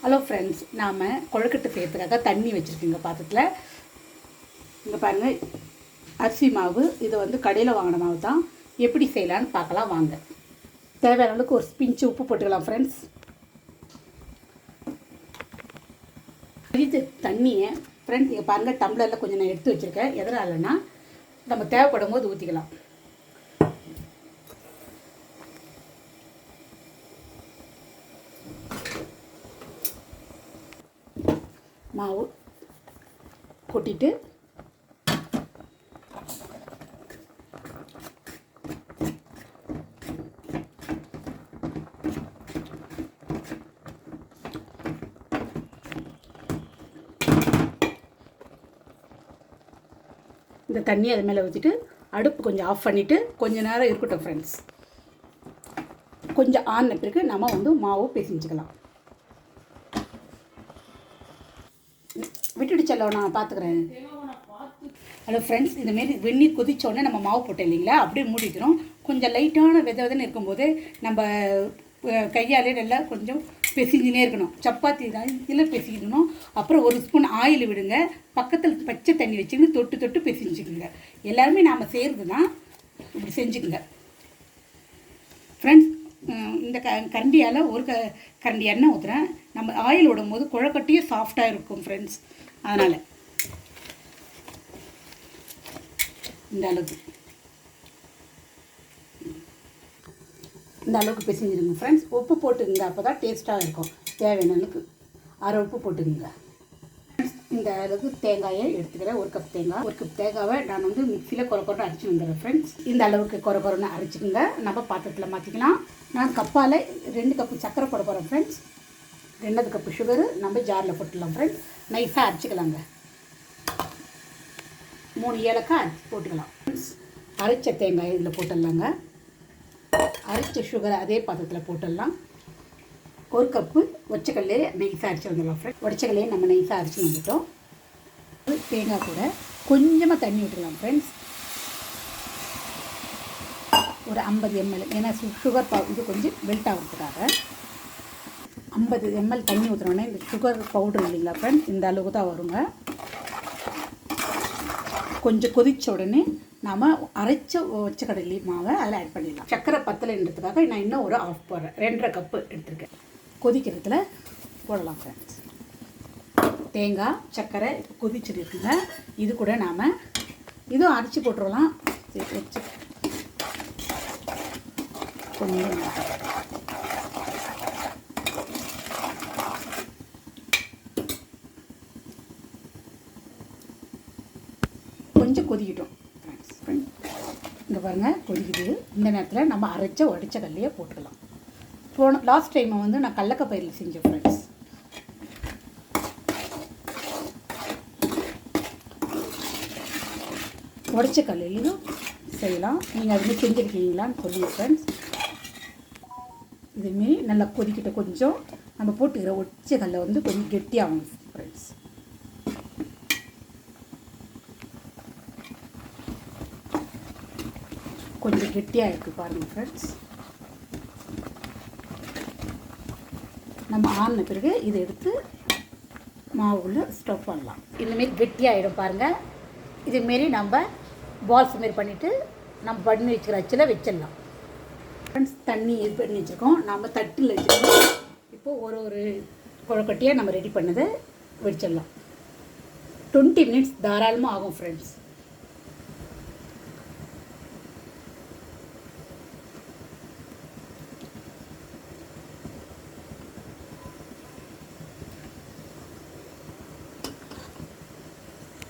Hello friends, நாம் கொழுக்கட்டை செய்யறதுக்காக தண்ணி வச்சுருக்கோங்க பாத்திரத்தில். இங்கே பாருங்கள், அரிசி மாவு. இது வந்து கடையில் வாங்கின மாவு தான். எப்படி செய்யலான்னு பார்க்கலாம் வாங்க. தேவையான அளவுக்கு ஒரு பிஞ்சு உப்பு போட்டுக்கலாம் ஃப்ரெண்ட்ஸ். இது தண்ணியை ஃப்ரெண்ட்ஸ் இங்கே பாருங்கள், டம்ளரில் கொஞ்சம் நான் எடுத்து வச்சுருக்கேன். எதனாலன்னா நம்ம தேவைப்படும் போது ஊற்றிக்கலாம். மாவு கொட்டிட்டு இந்த தண்ணி அது மேலே ஊற்றிட்டு அடுப்பு கொஞ்சம் ஆஃப் பண்ணிவிட்டு கொஞ்சம் நேரம் இருக்கட்டும் ஃப்ரெண்ட்ஸ். கொஞ்சம் ஆன பிறகு நம்ம வந்து மாவு பிசைஞ்சுக்கலாம். விட்டுட்டு செல்ல நான் பார்த்துக்கிறேன். ஹலோ ஃப்ரெண்ட்ஸ், இந்தமாரி வெந்நீர் கொதித்தோடனே நம்ம மாவு போட்டோம் இல்லைங்களா, அப்படியே மூடிக்கிறோம். கொஞ்சம் லைட்டான விதன்னு இருக்கும்போது நம்ம கையாலே நல்லா கொஞ்சம் பிசைஞ்சினே இருக்கணும். சப்பாத்தி தான் இதில் பிசைக்கணும். அப்புறம் ஒரு ஸ்பூன் ஆயில் விடுங்க. பக்கத்தில் பச்சை தண்ணி வச்சுக்கின்னு தொட்டு தொட்டு பிசைஞ்சுக்குங்க. எல்லாருமே நாம் செய்கிறது தான், இப்படி செஞ்சுக்குங்க ஃப்ரெண்ட்ஸ். இந்த கரண்டியால் ஒரு கரண்டி எண்ணெய் ஊற்றுறேன். நம்ம ஆயில் விடும் போது கொழுக்கட்டையும் சாஃப்டாக இருக்கும் ஃப்ரெண்ட்ஸ். அதனால் இந்த அளவுக்கு பிசைஞ்சிடுங்க ஃப்ரெண்ட்ஸ். உப்பு போட்டுக்குங்க, அப்போ தான் டேஸ்ட்டாக இருக்கும். தேவையான அளவுக்கு அரை உப்பு போட்டுக்குங்க. இந்த அளவுக்கு தேங்காயை எடுத்துக்கிறேன். ஒரு கப் தேங்காவை நான் வந்து மிக்சியில் கொர அரைச்சி வந்துடுறேன் ஃப்ரெண்ட்ஸ். இந்த அளவுக்கு கொரன்னு அரைச்சிக்கோங்க. நம்ம பாத்திரத்தில் மாற்றிக்கலாம். நான் கப்பால் 2 கப்பு சர்க்கரை போட போகிறேன் ஃப்ரெண்ட்ஸ். 2 கப்பு சுகரு நம்ம ஜாரில் போட்டுடலாம் ஃப்ரெண்ட்ஸ். நைஸாக அரைச்சிக்கலாங்க. 3 ஏலக்காய் போட்டுக்கலாம் ஃப்ரெண்ட்ஸ். அரைச்ச தேங்காய் இதில் போட்டுடலாங்க. அரைச்ச சுகரை அதே பாத்திரத்தில் போட்டுடலாம். 1 கப்பு ஒச்சக்கல்லையே நைஸாக அரைச்சி வந்துடலாம் ஃப்ரெண்ட்ஸ். ஒச்சக்கல்லையே நம்ம நைஸாக அரைச்சி வந்துட்டோம். தேங்காய் கூட கொஞ்சமாக தண்ணி விட்டுக்கலாம் ஃப்ரெண்ட்ஸ். ஒரு 50 ml, ஏன்னா சுகர் இது கொஞ்சம் மெல்ட் ஆகிறதுக்காக 50 ml தண்ணி ஊற்றுறோன்னே இந்த சுகர் பவுடர் இல்லைங்களா ஃப்ரெண்ட்ஸ், இந்த அளவுக்கு தான் வருங்க. கொஞ்சம் கொதித்த உடனே நாம் அரைச்ச ஒச்சக்கடலை மாவை அதில் ஆட் பண்ணிடலாம். சக்கரை பத்தலைன்றதுக்காக நான் இன்னும் ஒரு ஆஃப் போடுறேன். 2.5 கப்பு எடுத்துருக்கேன். கொதிக்கிறதுல போடலாம் ஃப்ரெண்ட்ஸ். தேங்காய் சர்க்கரை கொதிச்சுட்டு இருக்குங்க. இது கூட நாம் இதுவும் அரைச்சி போட்டுடலாம். வச்சு கொஞ்சம் கொஞ்சம் கொதிக்கிட்டோம் ஃப்ரெண்ட்ஸ். இங்கே பாருங்கள் கொதிக்குது. இந்த நேரத்தில் நம்ம உடைச்ச கல்லையே போட்டுக்கலாம். லாஸ்ட் டைம் வந்து நான் கடலப்பயிரில் செஞ்சேன் ஃப்ரெண்ட்ஸ். உடைச்ச கல்லையும் செய்யலாம். நீங்கள் அதுமாரி செஞ்சுருக்கீங்களான்னு சொல்லுங்கள் ஃப்ரெண்ட்ஸ். இதுமாரி நல்லா கொதிக்கிட்ட கொஞ்சம் நம்ம போட்டுக்கிற உடைச்ச கல்லை வந்து கொஞ்சம் கெட்டியாகணும் ஃப்ரெண்ட்ஸ். கொஞ்சம் கெட்டியாக இருக்குது பாருங்கள் ஃப்ரெண்ட்ஸ். நம்ம ஆன பிறகு இதை எடுத்து மாவுள்ள ஸ்டவ் பண்ணலாம். இந்தமாரி கெட்டியாகிடும் பாருங்கள். இதுமாரி நம்ம பால்ஸ் மாரி பண்ணிவிட்டு நம்ம பண்ணி வச்சுக்கிற அச்சில் வச்சிடலாம் ஃப்ரெண்ட்ஸ். தண்ணி இது பண்ணி வச்சுருக்கோம். நம்ம தட்டில் வச்சுருக்கோம். இப்போது ஒரு கொழுக்கட்டையாக நம்ம ரெடி பண்ணதை வச்சிடலாம். 20 minutes தாராளமாக ஆகும் ஃப்ரெண்ட்ஸ்.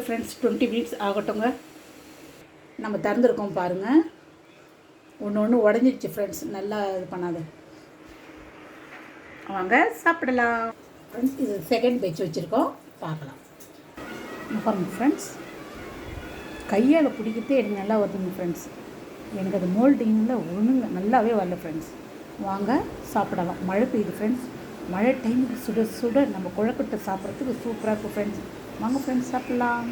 Friends 20 minutes ஆகட்டுங்க. நம்ம திறந்துருக்கோம் பாருங்கள். ஒன்று உடஞ்சிடுச்சு ஃப்ரெண்ட்ஸ். நல்லா இது பண்ணாது. வாங்க சாப்பிடலாம் ஃப்ரெண்ட்ஸ். இது செகண்ட் பேட்ச் வச்சுருக்கோம், பார்க்கலாம். பாருங்கள் ஃப்ரெண்ட்ஸ், கையால் பிடிக்கிறதே எனக்கு நல்லா வருதுங்க ஃப்ரெண்ட்ஸ். எனக்கு அது மோல்டிங்கில் ஒன்றுங்க நல்லாவே வரல ஃப்ரெண்ட்ஸ். வாங்க சாப்பிடலாம். மழை பெய்யுது ஃப்ரெண்ட்ஸ். மழை டைமுக்கு சுட சுட நம்ம கொழுக்கட்டை சாப்பிட்றதுக்கு சூப்பராக இருக்கும் ஃப்ரெண்ட்ஸ். வாங்க ஃப்ரெண்ட்ஸ் சாப்பிட்லாம்.